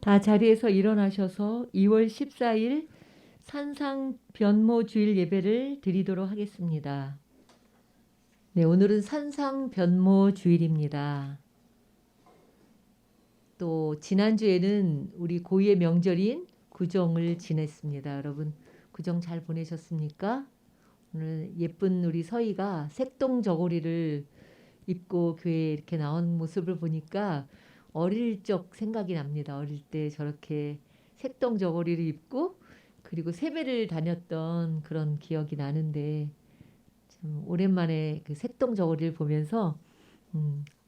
다 자리에서 일어나셔서 2월 14일 산상 변모 주일 예배를 드리도록 하겠습니다. 네, 오늘은 산상 변모 주일입니다. 또 지난주에는 우리 고유의 명절인 구정을 지냈습니다. 여러분 구정 잘 보내셨습니까? 오늘 예쁜 우리 서희가 색동 저고리를 입고 교회에 이렇게 나온 모습을 보니까 어릴 적 생각이 납니다. 어릴 때 저렇게 색동 저고리를 입고 그리고 세배를 다녔던 그런 기억이 나는데 참 오랜만에 그 색동 저고리를 보면서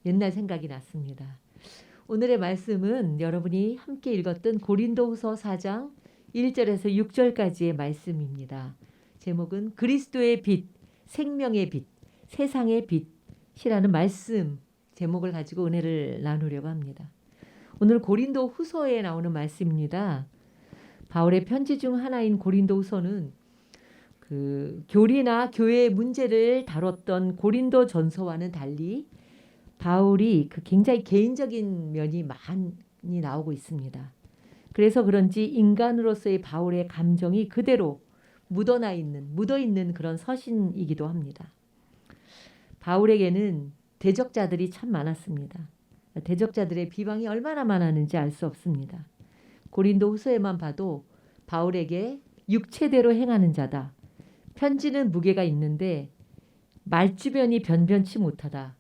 옛날 생각이 났습니다. 오늘의 말씀은 여러분이 함께 읽었던 고린도후서 4장 1절에서 6절까지의 말씀입니다. 제목은 그리스도의 빛, 생명의 빛, 세상의 빛이라는 말씀 제목을 가지고 은혜를 나누려고 합니다. 오늘 고린도 후서에 나오는 말씀입니다. 바울의 편지 중 하나인 고린도 후서는 그 교리나 교회의 문제를 다뤘던 고린도 전서와는 달리 바울이 그 굉장히 개인적인 면이 많이 나오고 있습니다. 그래서 그런지 인간으로서의 바울의 감정이 그대로 묻어 있는 그런 서신이기도 합니다. 바울에게는 대적자들이 참 많았습니다. 대적자들의 비방이 얼마나 많았는지 알 수 없습니다. 고린도 후서에만 봐도 바울에게 육체대로 행하는 자다. 편지는 무게가 있는데 말주변이 변변치 못하다.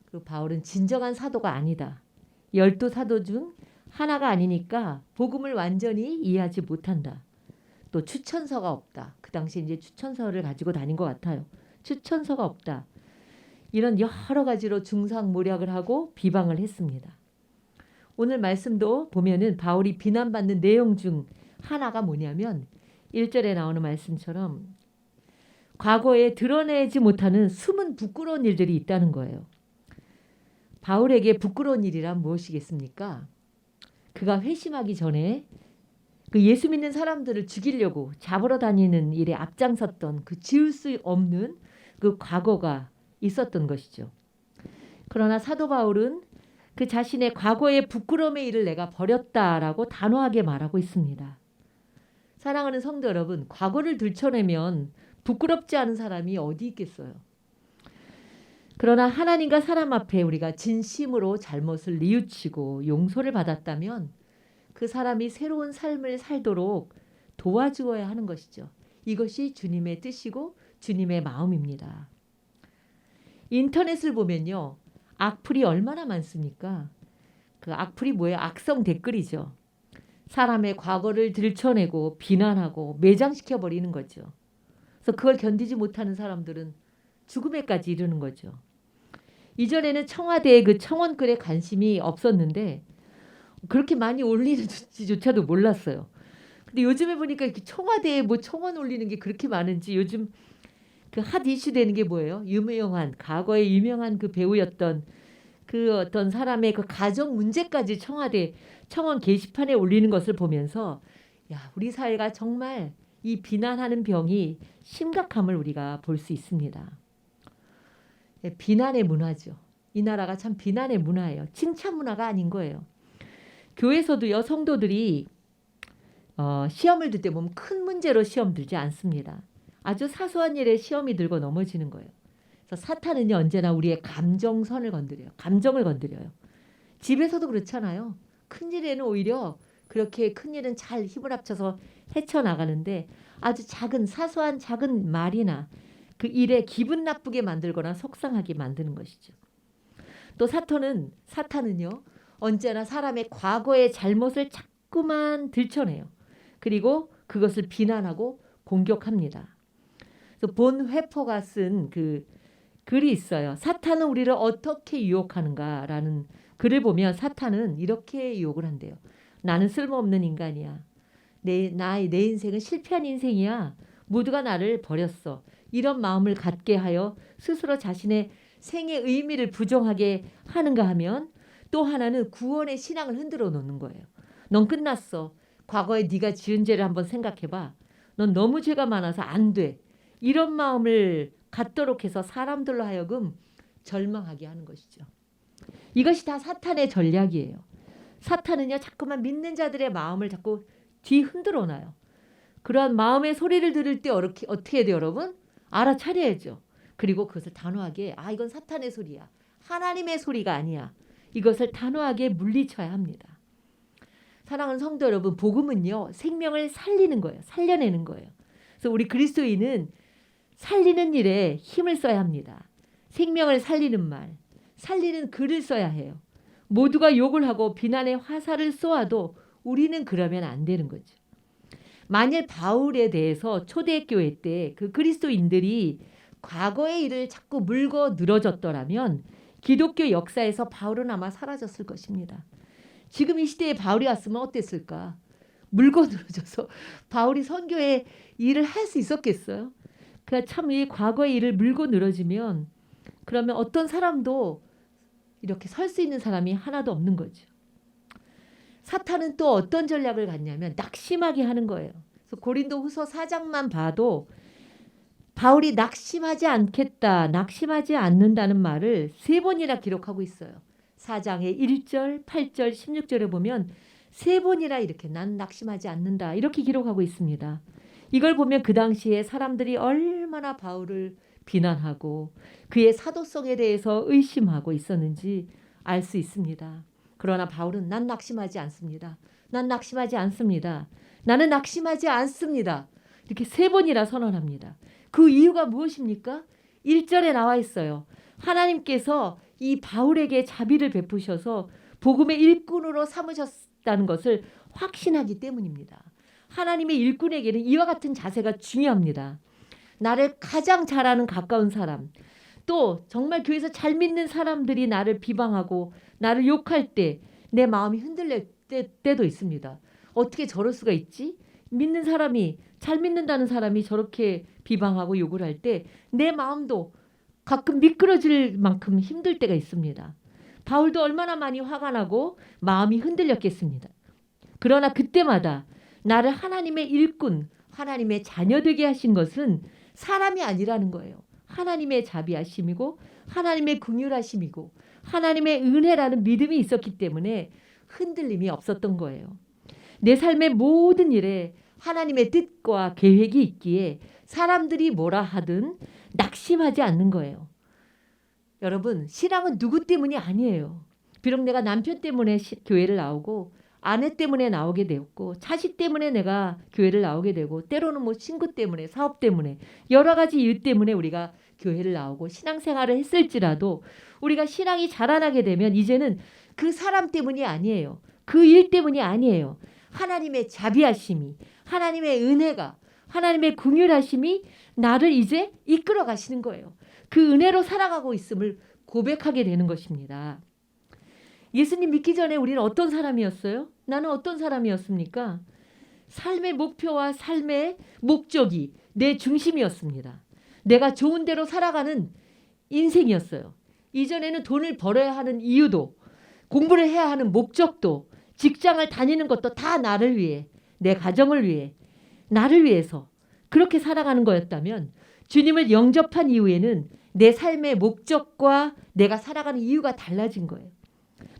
그리고 바울은 진정한 사도가 아니다. 12사도 중 하나가 아니니까 복음을 완전히 이해하지 못한다. 또 추천서가 없다. 그 당시 이제 추천서를 가지고 다닌 것 같아요. 추천서가 없다. 이런 여러 가지로 중상모략을 하고 비방을 했습니다. 오늘 말씀도 보면은 바울이 비난받는 내용 중 하나가 뭐냐면 1절에 나오는 말씀처럼 과거에 드러내지 못하는 숨은 부끄러운 일들이 있다는 거예요. 바울에게 부끄러운 일이란 무엇이겠습니까? 그가 회심하기 전에 그 예수 믿는 사람들을 죽이려고 잡으러 다니는 일에 앞장섰던 그 지울 수 없는 그 과거가 있었던 것이죠. 그러나 사도 바울은 그 자신의 과거의 부끄러움의 일을 내가 버렸다라고 단호하게 말하고 있습니다. 사랑하는 성도 여러분, 과거를 들춰내면 부끄럽지 않은 사람이 어디 있겠어요. 그러나 하나님과 사람 앞에 우리가 진심으로 잘못을 뉘우치고 용서를 받았다면 그 사람이 새로운 삶을 살도록 도와주어야 하는 것이죠. 이것이 주님의 뜻이고 주님의 마음입니다. 인터넷을 보면요. 악플이 얼마나 많습니까? 그 악플이 뭐예요? 악성 댓글이죠. 사람의 과거를 들춰내고 비난하고 매장시켜버리는 거죠. 그래서 그걸 견디지 못하는 사람들은 죽음에까지 이르는 거죠. 이전에는 청와대의 그 청원글에 관심이 없었는데 그렇게 많이 올리는지조차도 몰랐어요. 근데 요즘에 보니까 이렇게 청와대에 뭐 청원 올리는 게 그렇게 많은지 요즘 그 핫 이슈 되는 게 뭐예요? 유명한 과거에 유명한 그 배우였던 그 어떤 사람의 그 가정 문제까지 청와대 청원 게시판에 올리는 것을 보면서 야, 우리 사회가 정말 이 비난하는 병이 심각함을 우리가 볼 수 있습니다. 비난의 문화죠. 이 나라가 참 비난의 문화예요. 칭찬 문화가 아닌 거예요. 교회에서도요, 성도들이 시험을 들 때 보면 큰 문제로 시험 들지 않습니다. 아주 사소한 일에 시험이 들고 넘어지는 거예요. 그래서 사탄은요, 언제나 우리의 감정선을 건드려요. 감정을 건드려요. 집에서도 그렇잖아요. 큰일에는 오히려 그렇게 큰일은 잘 힘을 합쳐서 헤쳐나가는데 아주 작은 사소한 작은 말이나 그 일에 기분 나쁘게 만들거나 속상하게 만드는 것이죠. 또 사탄은요. 언제나 사람의 과거의 잘못을 자꾸만 들춰내요. 그리고 그것을 비난하고 공격합니다. 그래서 본 회퍼가 쓴 그 글이 있어요. 사탄은 우리를 어떻게 유혹하는가라는 글을 보면 사탄은 이렇게 유혹을 한대요. 나는 쓸모없는 인간이야. 내 인생은 실패한 인생이야. 모두가 나를 버렸어. 이런 마음을 갖게 하여 스스로 자신의 생의 의미를 부정하게 하는가 하면 또 하나는 구원의 신앙을 흔들어 놓는 거예요. 넌 끝났어. 과거에 네가 지은 죄를 한번 생각해봐. 넌 너무 죄가 많아서 안 돼. 이런 마음을 갖도록 해서 사람들로 하여금 절망하게 하는 것이죠. 이것이 다 사탄의 전략이에요. 사탄은요 자꾸만 믿는 자들의 마음을 자꾸 뒤흔들어 놔요. 그러한 마음의 소리를 들을 때 어떻게 해야 돼요, 여러분? 알아차려야죠. 그리고 그것을 단호하게 이건 사탄의 소리야. 하나님의 소리가 아니야. 이것을 단호하게 물리쳐야 합니다. 사랑하는 성도 여러분, 복음은요 생명을 살리는 거예요. 살려내는 거예요. 그래서 우리 그리스도인은 살리는 일에 힘을 써야 합니다. 생명을 살리는 말, 살리는 글을 써야 해요. 모두가 욕을 하고 비난의 화살을 쏘아도 우리는 그러면 안 되는 거죠. 만일 바울에 대해서 초대교회 때 그 그리스도인들이 과거의 일을 자꾸 물고 늘어졌더라면 기독교 역사에서 바울은 아마 사라졌을 것입니다. 지금 이 시대에 바울이 왔으면 어땠을까? 물고 늘어져서 바울이 선교의 일을 할 수 있었겠어요? 그러니까 참 이 과거의 일을 물고 늘어지면 그러면 어떤 사람도 이렇게 설 수 있는 사람이 하나도 없는 거죠. 사탄은 또 어떤 전략을 갖냐면 낙심하게 하는 거예요. 그래서 고린도후서 4장만 봐도 바울이 낙심하지 않겠다, 낙심하지 않는다는 말을 3번이나 기록하고 있어요. 4장의 1절, 8절, 16절에 보면 3번이나 이렇게 난 낙심하지 않는다 이렇게 기록하고 있습니다. 이걸 보면 그 당시에 사람들이 얼마나 바울을 비난하고 그의 사도성에 대해서 의심하고 있었는지 알 수 있습니다. 그러나 바울은 난 낙심하지 않습니다. 난 낙심하지 않습니다. 나는 낙심하지 않습니다. 이렇게 3번이나 선언합니다. 그 이유가 무엇입니까? 1절에 나와 있어요. 하나님께서 이 바울에게 자비를 베푸셔서 복음의 일꾼으로 삼으셨다는 것을 확신하기 때문입니다. 하나님의 일꾼에게는 이와 같은 자세가 중요합니다. 나를 가장 잘 아는 가까운 사람, 또 정말 교회에서 잘 믿는 사람들이 나를 비방하고 나를 욕할 때 내 마음이 흔들릴 때도 있습니다. 어떻게 저럴 수가 있지? 믿는 사람이, 잘 믿는다는 사람이 저렇게 비방하고 욕을 할 때 내 마음도 가끔 미끄러질 만큼 힘들 때가 있습니다. 바울도 얼마나 많이 화가 나고 마음이 흔들렸겠습니다. 그러나 그때마다 나를 하나님의 일꾼, 하나님의 자녀 되게 하신 것은 사람이 아니라는 거예요. 하나님의 자비하심이고 하나님의 긍휼하심이고 하나님의 은혜라는 믿음이 있었기 때문에 흔들림이 없었던 거예요. 내 삶의 모든 일에 하나님의 뜻과 계획이 있기에 사람들이 뭐라 하든 낙심하지 않는 거예요. 여러분, 신앙은 누구 때문이 아니에요. 비록 내가 남편 때문에 교회를 나오고 아내 때문에 나오게 되었고 자식 때문에 내가 교회를 나오게 되고 때로는 뭐 친구 때문에 사업 때문에 여러 가지 일 때문에 우리가 교회를 나오고 신앙생활을 했을지라도 우리가 신앙이 자라나게 되면 이제는 그 사람 때문이 아니에요. 그 일 때문이 아니에요. 하나님의 자비하심이, 하나님의 은혜가, 하나님의 긍휼하심이 나를 이제 이끌어 가시는 거예요. 그 은혜로 살아가고 있음을 고백하게 되는 것입니다. 예수님 믿기 전에 우리는 어떤 사람이었어요? 나는 어떤 사람이었습니까? 삶의 목표와 삶의 목적이 내 중심이었습니다. 내가 좋은 대로 살아가는 인생이었어요. 이전에는 돈을 벌어야 하는 이유도, 공부를 해야 하는 목적도, 직장을 다니는 것도 다 나를 위해, 내 가정을 위해, 나를 위해서 그렇게 살아가는 거였다면 주님을 영접한 이후에는 내 삶의 목적과 내가 살아가는 이유가 달라진 거예요.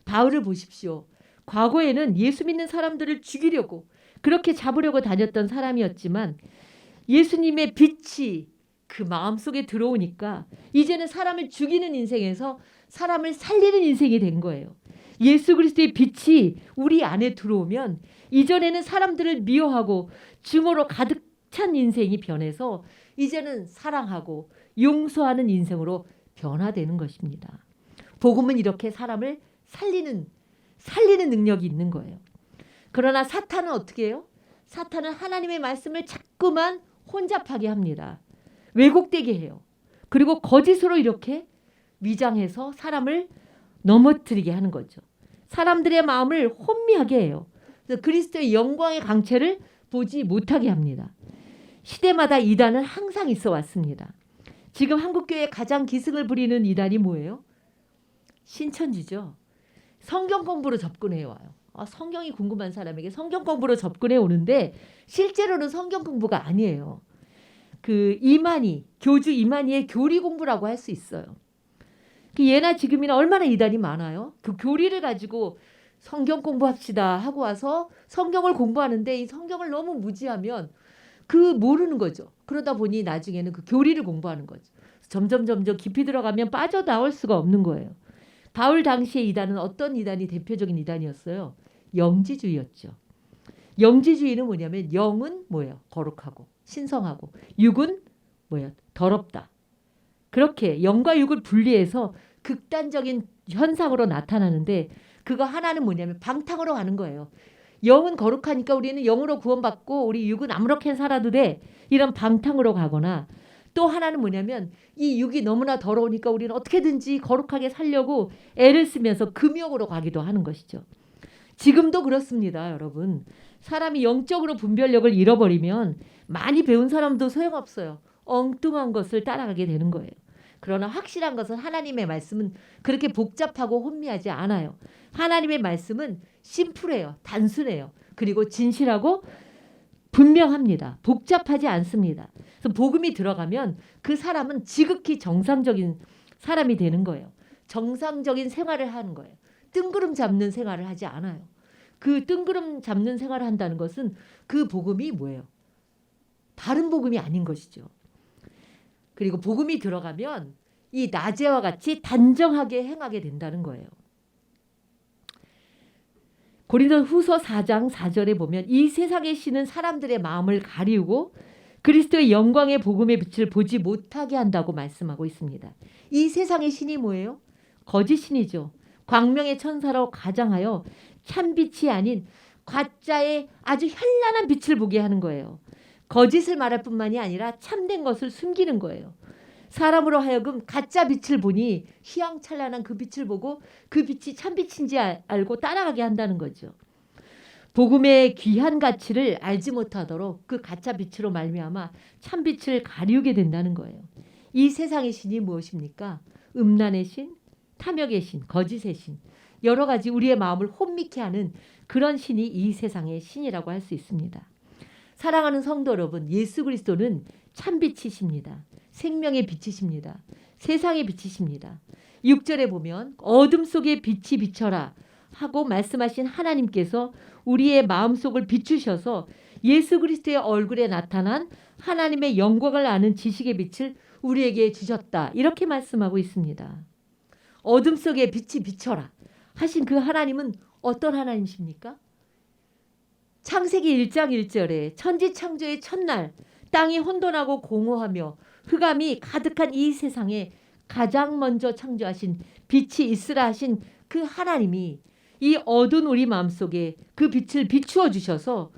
바울을 보십시오. 과거에는 예수 믿는 사람들을 죽이려고 그렇게 잡으려고 다녔던 사람이었지만 예수님의 빛이 그 마음속에 들어오니까 이제는 사람을 죽이는 인생에서 사람을 살리는 인생이 된 거예요. 예수 그리스도의 빛이 우리 안에 들어오면 이전에는 사람들을 미워하고 증오로 가득 찬 인생이 변해서 이제는 사랑하고 용서하는 인생으로 변화되는 것입니다. 복음은 이렇게 사람을 살리는 능력이 있는 거예요. 그러나 사탄은 어떻게 해요? 사탄은 하나님의 말씀을 자꾸만 혼잡하게 합니다. 왜곡되게 해요. 그리고 거짓으로 이렇게 위장해서 사람을 넘어뜨리게 하는 거죠. 사람들의 마음을 혼미하게 해요. 그래서 그리스도의 영광의 강체를 보지 못하게 합니다. 시대마다 이단은 항상 있어 왔습니다. 지금 한국교회에 가장 기승을 부리는 이단이 뭐예요? 신천지죠. 성경 공부로 접근해 와요. 성경이 궁금한 사람에게 성경 공부로 접근해 오는데 실제로는 성경 공부가 아니에요. 그 이만희, 교주 이만희의 교리 공부라고 할 수 있어요. 그 예나 지금이나 얼마나 이단이 많아요. 그 교리를 가지고 성경 공부합시다 하고 와서 성경을 공부하는데 이 성경을 너무 무지하면 그 모르는 거죠. 그러다 보니 나중에는 그 교리를 공부하는 거죠. 점점 깊이 들어가면 빠져나올 수가 없는 거예요. 바울 당시의 이단은 어떤 이단이 대표적인 이단이었어요? 영지주의였죠. 영지주의는 뭐냐면 영은 뭐예요? 거룩하고 신성하고, 육은 뭐예요? 더럽다. 그렇게 영과 육을 분리해서 극단적인 현상으로 나타나는데, 그거 하나는 뭐냐면 방탕으로 가는 거예요. 영은 거룩하니까 우리는 영으로 구원받고 우리 육은 아무렇게 살아도 돼, 이런 방탕으로 가거나, 또 하나는 뭐냐면 이 육이 너무나 더러우니까 우리는 어떻게든지 거룩하게 살려고 애를 쓰면서 금욕으로 가기도 하는 것이죠. 지금도 그렇습니다, 여러분. 사람이 영적으로 분별력을 잃어버리면 많이 배운 사람도 소용없어요. 엉뚱한 것을 따라가게 되는 거예요. 그러나 확실한 것은 하나님의 말씀은 그렇게 복잡하고 혼미하지 않아요. 하나님의 말씀은 심플해요. 단순해요. 그리고 진실하고 분명합니다. 복잡하지 않습니다. 그래서 복음이 들어가면 그 사람은 지극히 정상적인 사람이 되는 거예요. 정상적인 생활을 하는 거예요. 뜬구름 잡는 생활을 하지 않아요. 그 뜬구름 잡는 생활을 한다는 것은 그 복음이 뭐예요? 바른 복음이 아닌 것이죠. 그리고 복음이 들어가면 이 낮에와 같이 단정하게 행하게 된다는 거예요. 고린도후서 4장 4절에 보면 이 세상의 신은 사람들의 마음을 가리우고 그리스도의 영광의 복음의 빛을 보지 못하게 한다고 말씀하고 있습니다. 이 세상의 신이 뭐예요? 거짓신이죠. 광명의 천사로 가장하여 참빛이 아닌 가짜의 아주 현란한 빛을 보게 하는 거예요. 거짓을 말할 뿐만이 아니라 참된 것을 숨기는 거예요. 사람으로 하여금 가짜 빛을 보니 휘황찬란한 그 빛을 보고 그 빛이 참빛인지 알고 따라가게 한다는 거죠. 복음의 귀한 가치를 알지 못하도록 그 가짜 빛으로 말미암아 참빛을 가리우게 된다는 거예요. 이 세상의 신이 무엇입니까? 음란의 신, 탐욕의 신, 거짓의 신, 여러 가지 우리의 마음을 혼미케 하는 그런 신이 이 세상의 신이라고 할 수 있습니다. 사랑하는 성도 여러분, 예수 그리스도는 참빛이십니다. 생명의 빛이십니다. 세상의 빛이십니다. 6절에 보면 어둠 속에 빛이 비춰라 하고 말씀하신 하나님께서 우리의 마음속을 비추셔서 예수 그리스도의 얼굴에 나타난 하나님의 영광을 아는 지식의 빛을 우리에게 주셨다. 이렇게 말씀하고 있습니다. 어둠 속에 빛이 비춰라 하신 그 하나님은 어떤 하나님이십니까? 창세기 1장 1절에 천지창조의 첫날 땅이 혼돈하고 공허하며 흑암이 가득한 이 세상에 가장 먼저 창조하신 빛이 있으라 하신 그 하나님이 이 어두운 우리 마음속에 그 빛을 비추어 주셔서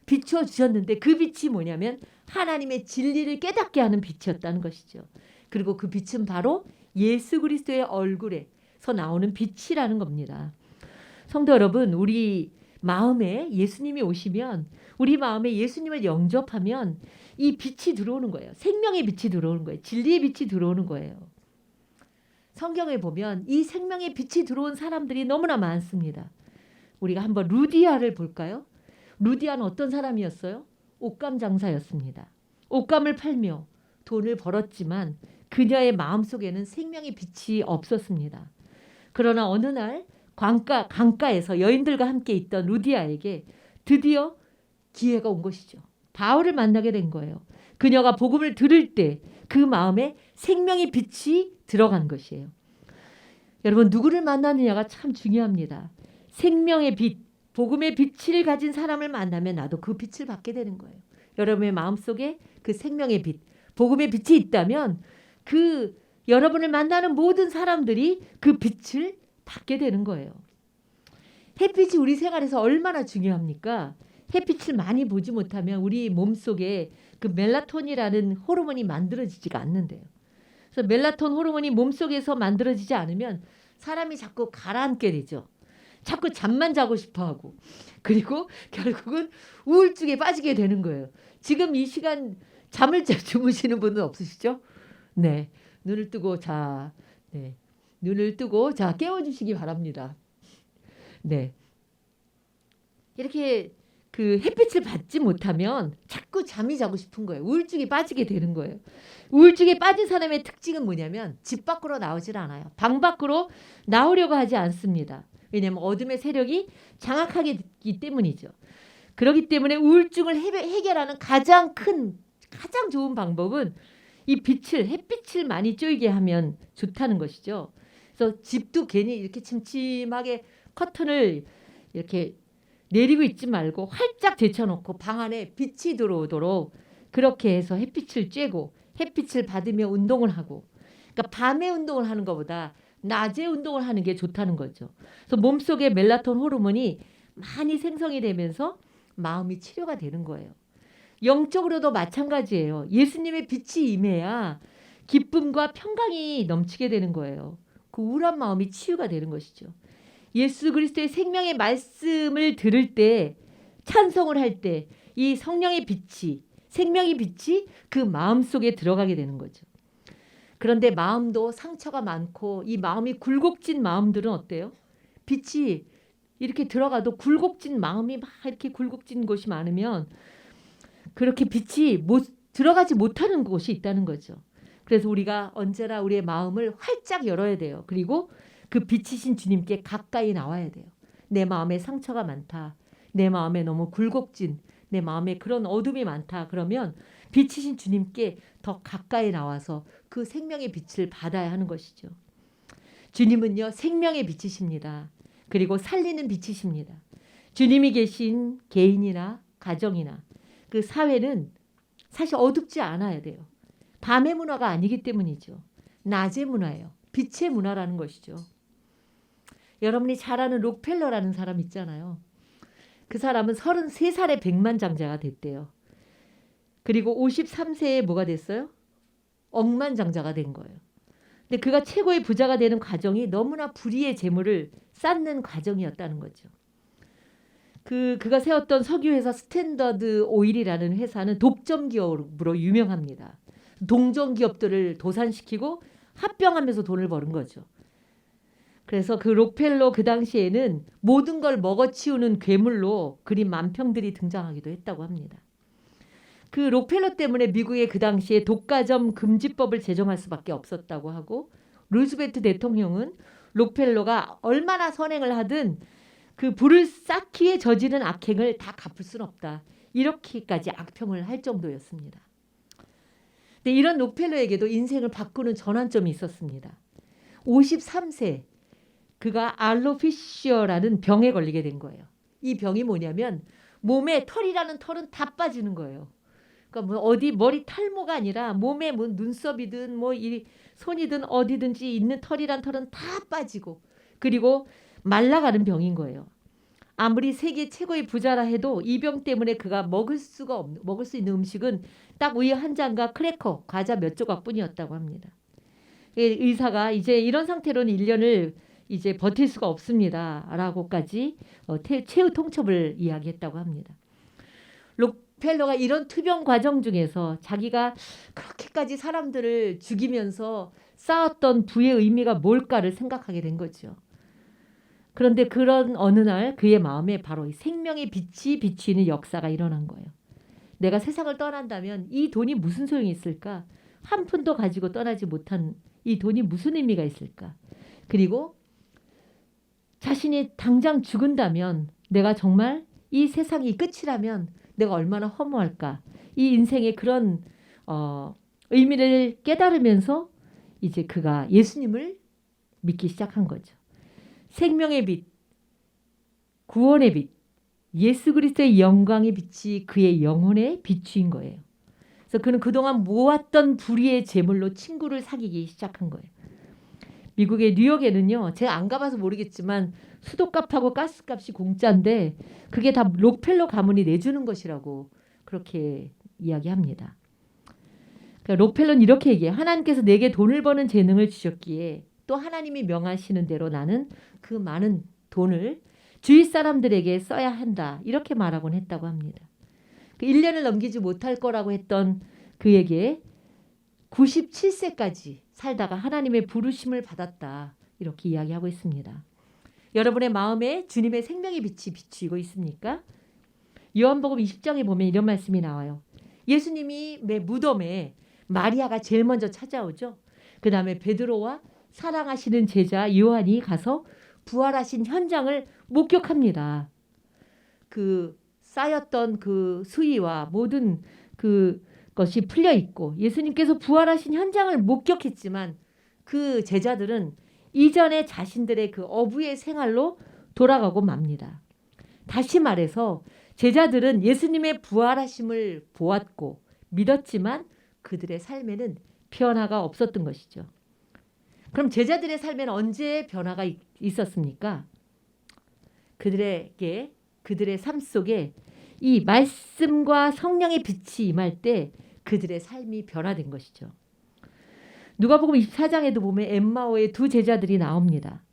비추어 주셨는데, 그 빛이 뭐냐면 하나님의 진리를 깨닫게 하는 빛이었다는 것이죠. 그리고 그 빛은 바로 예수 그리스도의 얼굴에서 나오는 빛이라는 겁니다. 성도 여러분, 우리 마음에 예수님이 오시면, 우리 마음에 예수님을 영접하면 이 빛이 들어오는 거예요. 생명의 빛이 들어오는 거예요. 진리의 빛이 들어오는 거예요. 성경에 보면 이 생명의 빛이 들어온 사람들이 너무나 많습니다. 우리가 한번 루디아를 볼까요? 루디아는 어떤 사람이었어요? 옷감 장사였습니다. 옷감을 팔며 돈을 벌었지만 그녀의 마음속에는 생명의 빛이 없었습니다. 그러나 어느 날 강가에서 여인들과 함께 있던 루디아에게 드디어 기회가 온 것이죠. 바울을 만나게 된 거예요. 그녀가 복음을 들을 때 그 마음에 생명의 빛이 들어간 것이에요. 여러분, 누구를 만나느냐가 참 중요합니다. 생명의 빛, 복음의 빛을 가진 사람을 만나면 나도 그 빛을 받게 되는 거예요. 여러분의 마음속에 그 생명의 빛, 복음의 빛이 있다면 그 여러분을 만나는 모든 사람들이 그 빛을 받게 되는 거예요. 햇빛이 우리 생활에서 얼마나 중요합니까? 햇빛을 많이 보지 못하면 우리 몸속에 그 멜라토닌이라는 호르몬이 만들어지지가 않는데요. 그래서 멜라토닌 호르몬이 몸속에서 만들어지지 않으면 사람이 자꾸 가라앉게 되죠. 자꾸 잠만 자고 싶어하고, 그리고 결국은 우울증에 빠지게 되는 거예요. 지금 이 시간 잠을 주무시는 분은 없으시죠? 네, 눈을 뜨고 눈을 뜨고 깨워주시기 바랍니다. 네, 이렇게 그 햇빛을 받지 못하면 자꾸 잠이 자고 싶은 거예요. 우울증에 빠지게 되는 거예요. 우울증에 빠진 사람의 특징은 뭐냐면 집 밖으로 나오질 않아요. 방 밖으로 나오려고 하지 않습니다. 왜냐하면 어둠의 세력이 장악하기 때문이죠. 그렇기 때문에 우울증을 해결하는 가장 좋은 방법은 이 햇빛을 많이 쬐게 하면 좋다는 것이죠. 그래서 집도 괜히 이렇게 침침하게 커튼을 이렇게 내리고 있지 말고 활짝 제쳐놓고 방 안에 빛이 들어오도록 그렇게 해서 햇빛을 쬐고 햇빛을 받으며 운동을 하고, 그러니까 밤에 운동을 하는 것보다 낮에 운동을 하는 게 좋다는 거죠. 그래서 몸속에 멜라토닌 호르몬이 많이 생성이 되면서 마음이 치료가 되는 거예요. 영적으로도 마찬가지예요. 예수님의 빛이 임해야 기쁨과 평강이 넘치게 되는 거예요. 그 우울한 마음이 치유가 되는 것이죠. 예수 그리스도의 생명의 말씀을 들을 때, 찬송을 할 때 이 성령의 빛이, 생명의 빛이 그 마음 속에 들어가게 되는 거죠. 그런데 마음도 상처가 많고 이 마음이 굴곡진 마음들은 어때요? 빛이 이렇게 들어가도 굴곡진 마음이 막 이렇게 굴곡진 곳이 많으면 그렇게 빛이 들어가지 못하는 곳이 있다는 거죠. 그래서 우리가 언제나 우리의 마음을 활짝 열어야 돼요. 그리고 그 빛이신 주님께 가까이 나와야 돼요. 내 마음에 상처가 많다. 내 마음에 너무 굴곡진, 내 마음에 그런 어둠이 많다. 그러면 빛이신 주님께 더 가까이 나와서 그 생명의 빛을 받아야 하는 것이죠. 주님은요, 생명의 빛이십니다. 그리고 살리는 빛이십니다. 주님이 계신 개인이나 가정이나 그 사회는 사실 어둡지 않아야 돼요. 밤의 문화가 아니기 때문이죠. 낮의 문화예요. 빛의 문화라는 것이죠. 여러분이 잘 아는 록펠러라는 사람 있잖아요. 그 사람은 33살에 백만장자가 됐대요. 그리고 53세에 뭐가 됐어요? 억만장자가 된 거예요. 근데 그가 최고의 부자가 되는 과정이 너무나 불의의 재물을 쌓는 과정이었다는 거죠. 그가 세웠던 석유회사 스탠더드 오일이라는 회사는 독점 기업으로 유명합니다. 동종 기업들을 도산시키고 합병하면서 돈을 버는 거죠. 그래서 그 록펠러 그 당시에는 모든 걸 먹어치우는 괴물로 그린 만평들이 등장하기도 했다고 합니다. 그 록펠러 때문에 미국의 그 당시에 독과점 금지법을 제정할 수밖에 없었다고 하고, 루즈벨트 대통령은 록펠러가 얼마나 선행을 하든 그 불을 쌓기에 저지른 악행을 다 갚을 수는 없다. 이렇게까지 악평을 할 정도였습니다. 근데 이런 록펠러에게도 인생을 바꾸는 전환점이 있었습니다. 53세 그가 알로피시어라는 병에 걸리게 된 거예요. 이 병이 뭐냐면 몸에 털이라는 털은 다 빠지는 거예요. 그러니까 뭐 어디 머리 탈모가 아니라 몸에 뭐 눈썹이든 뭐 이 손이든 어디든지 있는 털이란 털은 다 빠지고 그리고 말라가는 병인 거예요. 아무리 세계 최고의 부자라 해도 이 병 때문에 그가 먹을 수 있는 음식은 딱 우유 한 잔과 크래커, 과자 몇 조각뿐이었다고 합니다. 의사가 이제 이런 상태로는 1년을 이제 버틸 수가 없습니다라고까지 최후 통첩을 이야기했다고 합니다. 록펠러가 이런 투병 과정 중에서 자기가 그렇게까지 사람들을 죽이면서 쌓았던 부의 의미가 뭘까를 생각하게 된 거죠. 그런데 그런 어느 날 그의 마음에 바로 생명의 빛이 비추이는 역사가 일어난 거예요. 내가 세상을 떠난다면 이 돈이 무슨 소용이 있을까? 한 푼도 가지고 떠나지 못한 이 돈이 무슨 의미가 있을까? 그리고 자신이 당장 죽은다면 내가 정말 이 세상이 끝이라면 내가 얼마나 허무할까? 이 인생의 그런 의미를 깨달으면서 이제 그가 예수님을 믿기 시작한 거죠. 생명의 빛, 구원의 빛, 예수 그리스도의 영광의 빛이 그의 영혼에 비추인 거예요. 그래서 그는 그동안 모았던 불의의 재물로 친구를 사귀기 시작한 거예요. 미국의 뉴욕에는요, 제가 안 가봐서 모르겠지만 수도값하고 가스값이 공짜인데 그게 다 록펠러 가문이 내주는 것이라고 그렇게 이야기합니다. 그러니까 록펠러는 이렇게 얘기해요. 하나님께서 내게 돈을 버는 재능을 주셨기에 또 하나님이 명하시는 대로 나는 그 많은 돈을 주위 사람들에게 써야 한다. 이렇게 말하곤 했다고 합니다. 1년을 넘기지 못할 거라고 했던 그에게 97세까지 살다가 하나님의 부르심을 받았다. 이렇게 이야기하고 있습니다. 여러분의 마음에 주님의 생명의 빛이 비추이고 있습니까? 요한복음 20장에 보면 이런 말씀이 나와요. 예수님이 무덤에 마리아가 제일 먼저 찾아오죠. 그 다음에 베드로와 사랑하시는 제자 요한이 가서 부활하신 현장을 목격합니다. 그 쌓였던 그 수위와 모든 그것이 풀려 있고 예수님께서 부활하신 현장을 목격했지만 그 제자들은 이전에 자신들의 그 어부의 생활로 돌아가고 맙니다. 다시 말해서 제자들은 예수님의 부활하심을 보았고 믿었지만 그들의 삶에는 변화가 없었던 것이죠. 그럼 제자들의 삶에는 언제 변화가 있었습니까? 그들의 삶 속에 이 말씀과 성령의 빛이 임할 때 그들의 삶이 변화된 것이죠. 누가복음 24장에도 보면 엠마오의 두 제자들이 나옵니다.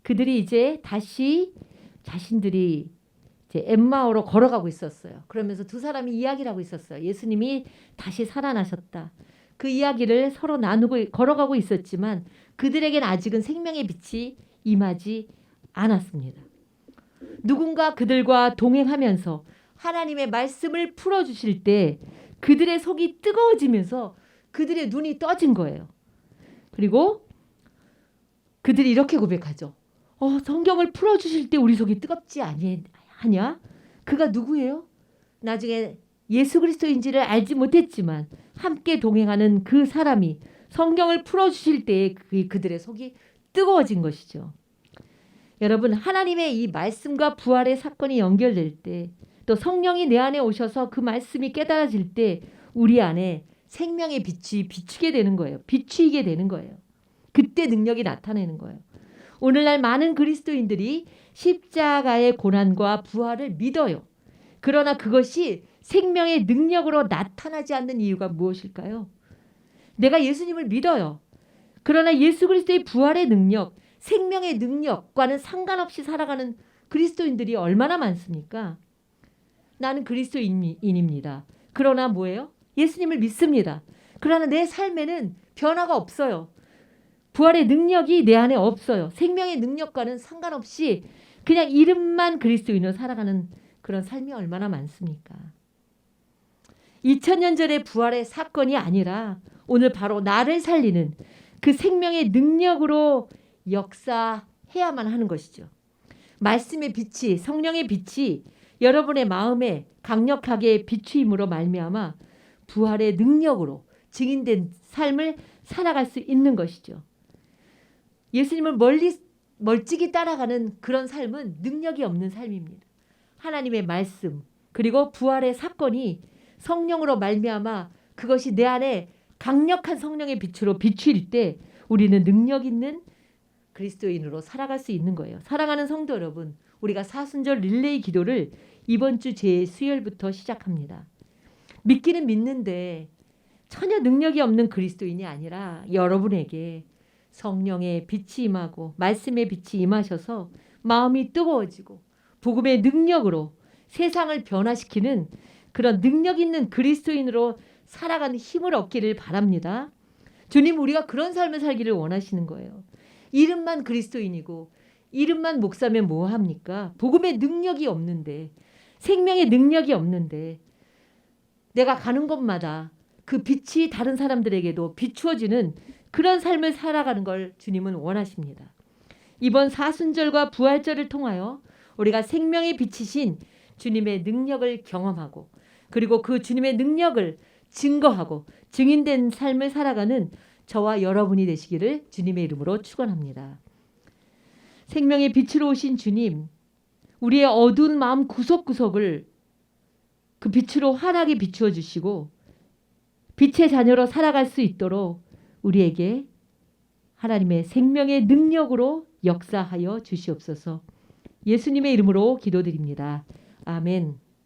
그들이 이제 다시 자신들이 이제 엠마오로 걸어가고 있었어요. 그러면서 두 사람이 이야기를 하고 있었어요. 예수님이 다시 살아나셨다. 그 이야기를 서로 나누고 걸어가고 있었지만 그들에겐 아직은 생명의 빛이 임하지 않았습니다. 누군가 그들과 동행하면서 하나님의 말씀을 풀어주실 때 그들의 속이 뜨거워지면서 그들의 눈이 떠진 거예요. 그리고 그들이 이렇게 고백하죠. 성경을 풀어주실 때 우리 속이 뜨겁지 아니하냐? 그가 누구예요? 나중에 예수 그리스도인지를 알지 못했지만 함께 동행하는 그 사람이 성경을 풀어주실 때에 그들의 속이 뜨거워진 것이죠. 여러분, 하나님의 이 말씀과 부활의 사건이 연결될 때, 또 성령이 내 안에 오셔서 그 말씀이 깨달아질 때 우리 안에 생명의 빛이 비추게 되는 거예요. 비추이게 되는 거예요. 그때 능력이 나타나는 거예요. 오늘날 많은 그리스도인들이 십자가의 고난과 부활을 믿어요. 그러나 그것이 생명의 능력으로 나타나지 않는 이유가 무엇일까요? 내가 예수님을 믿어요. 그러나 예수 그리스도의 부활의 능력, 생명의 능력과는 상관없이 살아가는 그리스도인들이 얼마나 많습니까? 나는 그리스도인입니다. 그러나 뭐예요? 예수님을 믿습니다. 그러나 내 삶에는 변화가 없어요. 부활의 능력이 내 안에 없어요. 생명의 능력과는 상관없이 그냥 이름만 그리스도인으로 살아가는 그런 삶이 얼마나 많습니까? 2000년 전의 부활의 사건이 아니라 오늘 바로 나를 살리는 그 생명의 능력으로 역사해야만 하는 것이죠. 말씀의 빛이, 성령의 빛이 여러분의 마음에 강력하게 비추임으로 말미암아 부활의 능력으로 증인된 삶을 살아갈 수 있는 것이죠. 예수님을 멀찍이 따라가는 그런 삶은 능력이 없는 삶입니다. 하나님의 말씀 그리고 부활의 사건이 성령으로 말미암아 그것이 내 안에 강력한 성령의 빛으로 비추일 때 우리는 능력 있는 그리스도인으로 살아갈 수 있는 거예요. 사랑하는 성도 여러분, 우리가 사순절 릴레이 기도를 이번 주 수요일부터 시작합니다. 믿기는 믿는데 전혀 능력이 없는 그리스도인이 아니라 여러분에게 성령의 빛이 임하고 말씀의 빛이 임하셔서 마음이 뜨거워지고 복음의 능력으로 세상을 변화시키는 그런 능력 있는 그리스도인으로 살아가는 힘을 얻기를 바랍니다. 주님, 우리가 그런 삶을 살기를 원하시는 거예요. 이름만 그리스도인이고 이름만 목사면 뭐합니까? 복음의 능력이 없는데, 생명의 능력이 없는데 내가 가는 곳마다 그 빛이 다른 사람들에게도 비추어지는 그런 삶을 살아가는 걸 주님은 원하십니다. 이번 사순절과 부활절을 통하여 우리가 생명의 빛이신 주님의 능력을 경험하고 그리고 그 주님의 능력을 증거하고 증인된 삶을 살아가는 저와 여러분이 되시기를 주님의 이름으로 축원합니다. 생명의 빛으로 오신 주님, 우리의 어두운 마음 구석구석을 그 빛으로 환하게 비추어 주시고 빛의 자녀로 살아갈 수 있도록 우리에게 하나님의 생명의 능력으로 역사하여 주시옵소서. 예수님의 이름으로 기도드립니다. 아멘.